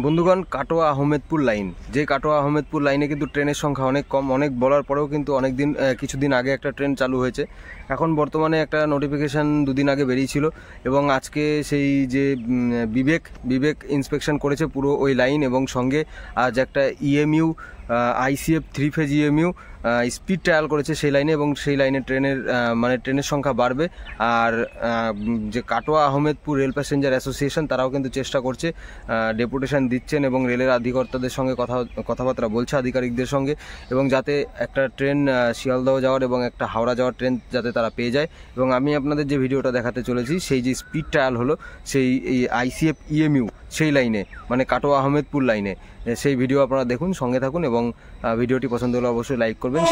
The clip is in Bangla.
বন্ধুগণ, কাটোয়া আহমেদপুর লাইন, যে কাটোয়া আহমেদপুর লাইনে কিন্তু ট্রেনের সংখ্যা অনেক কম। অনেক বলার পরেও কিন্তু কিছুদিন আগে একটা ট্রেন চালু হয়েছে। এখন বর্তমানে একটা নোটিফিকেশান দুদিন আগে বেরিয়েছিল এবং আজকে সেই যে বিবেক ইন্সপেকশন করেছে পুরো ওই লাইন, এবং সঙ্গে আজ একটা EMU ICF 3 phase EMU speed trial করেছে সেই লাইনে, এবং সেই লাইনে ট্রেনের সংখ্যা বাড়বে। আর যে Katwa Ahmedpur rail passenger association, তারাও কিন্তু চেষ্টা করছে, ডেপুটেশন দিচ্ছেন এবং রেলের আধিকর্তাদের সঙ্গে কথাবার্তা বলছে, আধিকারিকদের সঙ্গে, এবং যাতে একটা ট্রেন শিয়ালদহ যাওয়ার এবং একটা হাওড়া যাওয়ার ট্রেন যাতে তারা পেয়ে যায়। এবং আমি আপনাদের যে ভিডিওটা দেখাতে চলেছি, সেই যে স্পিড ট্রায়াল হলো সেই ICF EMU সেই লাইনে, মানে কাটোয়া আহমেদপুর লাইনে, সেই ভিডিও আপনারা দেখুন, সঙ্গে থাকুন, এবং ভিডিওটি পছন্দ হলে অবশ্যই লাইক করবেন।